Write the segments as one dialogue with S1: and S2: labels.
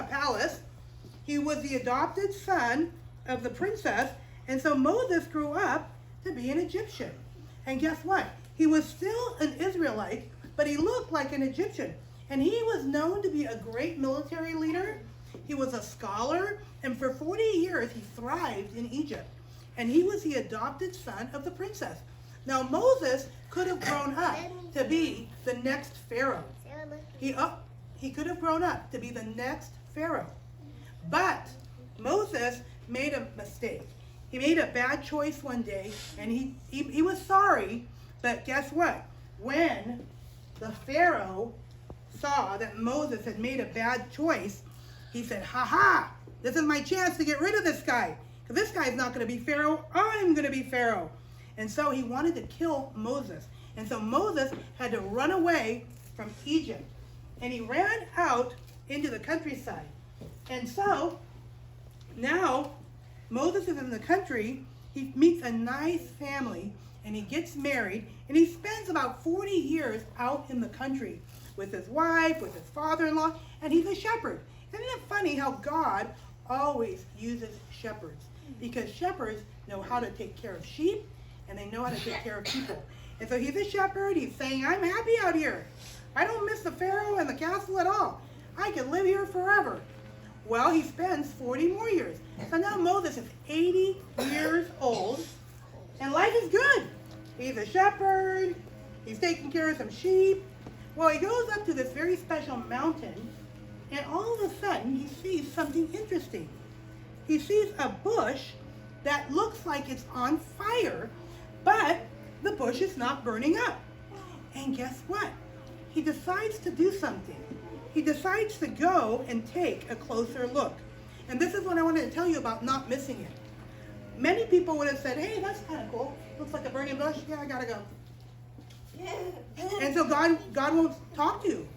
S1: palace. He was the adopted son of the princess. And so Moses grew up to be an Egyptian. And guess what? He was still an Israelite, but he looked like an Egyptian. And he was known to be a great military leader. He was a scholar. And for 40 years, he thrived in Egypt. And he was the adopted son of the princess. Now, Moses could have grown up to be the next Pharaoh. He could have grown up to be the next Pharaoh. But Moses made a mistake. He made a bad choice one day, and he was sorry. But guess what? When the Pharaoh saw that Moses had made a bad choice, he said, "Ha ha, this is my chance to get rid of this guy. Because this guy's not going to be Pharaoh, I'm going to be Pharaoh." And so he wanted to kill Moses. And so Moses had to run away from Egypt. And he ran out into the countryside. And so now Moses is in the country. He meets a nice family, and he gets married, and he spends about 40 years out in the country with his wife, with his father-in-law, and he's a shepherd. Isn't it funny how God always uses shepherds? Because shepherds know how to take care of sheep, and they know how to take care of people. And so he's a shepherd. He's saying, "I'm happy out here. I don't miss the Pharaoh and the castle at all. I can live here forever." Well, he spends 40 more years. So now Moses is 80 years old, and life is good. He's a shepherd. He's taking care of some sheep. Well, he goes up to this very special mountain, and all of a sudden, he sees something interesting. He sees a bush that looks like it's on fire, but the bush is not burning up. And guess what? He decides to do something. He decides to go and take a closer look. And this is what I wanted to tell you about not missing it. Many people would have said, "Hey, that's kind of cool. Looks like a burning bush. Yeah, I gotta go." And so God won't talk to you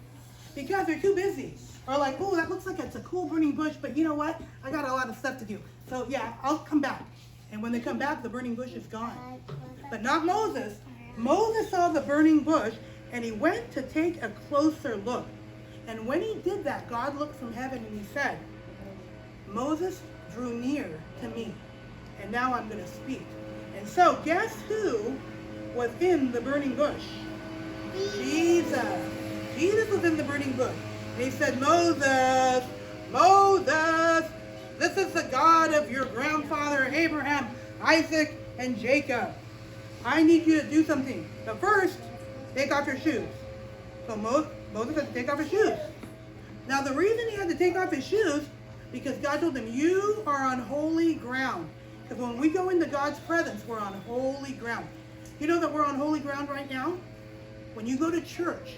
S1: because they're too busy. Or like, "Oh, that looks like it's a cool burning bush, but you know what? I got a lot of stuff to do. So yeah, I'll come back." And when they come back, the burning bush is gone. But not Moses. Moses saw the burning bush, and he went to take a closer look. And when he did that, God looked from heaven and he said, "Moses drew near to me, and now I'm going to speak." And so guess who was in the burning bush? Jesus. Jesus was in the burning bush. And he said, "Moses, Moses, this is the God of your grandfather Abraham, Isaac, and Jacob. I need you to do something. But first, take off your shoes." So Moses had to take off his shoes. Now the reason he had to take off his shoes, because God told him, "You are on holy ground." Because when we go into God's presence, we're on holy ground. You know that we're on holy ground right now? When you go to church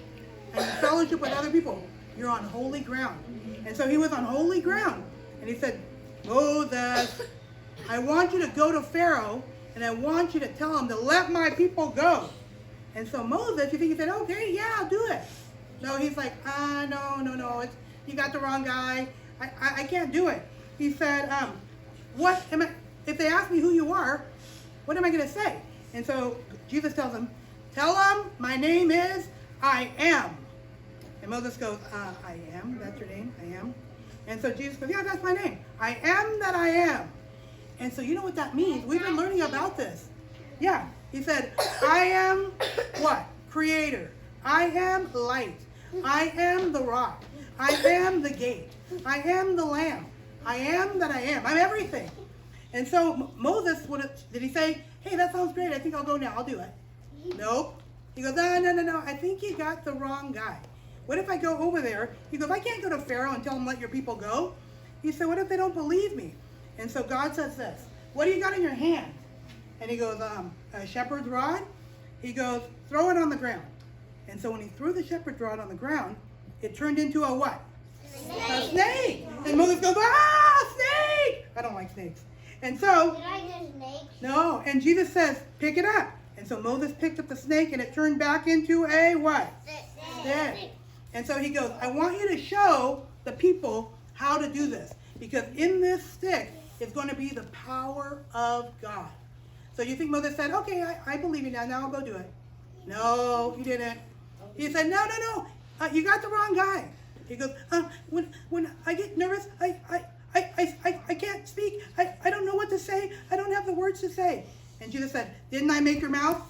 S1: and you fellowship with other people, you're on holy ground. And so he was on holy ground. And he said, "Moses, I want you to go to Pharaoh, and I want you to tell him to let my people go." And so Moses, you think he said, "Okay, yeah, I'll do it." No, he's like, no, you got the wrong guy. I can't do it. He said, if they ask me who you are, what am I going to say? And so Jesus tells him, "Tell them my name is I am." And Moses goes, "I am? That's your name? I am?" And so Jesus goes, "Yeah, that's my name. I am that I am." And so you know what that means? We've been learning about this. Yeah, he said, "I am what? Creator. I am light. I am the rock. I am the gate. I am the lamb. I am that I am. I'm everything." And so Moses, did he say, "Hey, that sounds great. I think I'll go now. I'll do it"? Nope. He goes, No. I think you got the wrong guy. What if I go over there?" He goes, "I can't go to Pharaoh and tell him, 'Let your people go.'" He said, "What if they don't believe me?" And so God says this, "What do you got in your hand?" And he goes, "A shepherd's rod." He goes, "Throw it on the ground." And so when he threw the shepherd's rod on the ground, it turned into a what? A snake. And Moses goes, snake! I don't like snakes. And so,
S2: Did I get a snake?
S1: no, and Jesus says, "Pick it up." And so Moses picked up the snake, and it turned back into a what? Stick. And so he goes, "I want you to show the people how to do this. Because in this stick is going to be the power of God." So you think Moses said, "Okay, I believe you now. Now I'll go do it." No, he didn't. He said, No. You got the wrong guy. He goes, when I get nervous, I can't speak. I don't know what to say. I don't have the words to say. And Jesus said, didn't I make your mouth?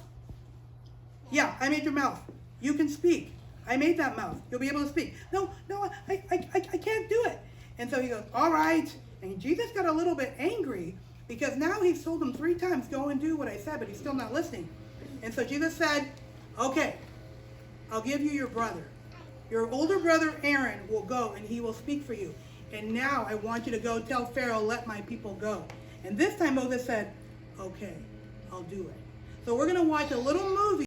S1: Yeah, I made your mouth. You can speak. I made that mouth. You'll be able to speak. No, I can't do it. And so he goes, all right. And Jesus got a little bit angry because now he's told him 3 times, go and do what I said, but he's still not listening. And so Jesus said, okay, I'll give you your brother. Your older brother Aaron will go and he will speak for you. And now I want you to go tell Pharaoh, let my people go. And this time Moses said, okay, I'll do it. So we're going to watch a little movie.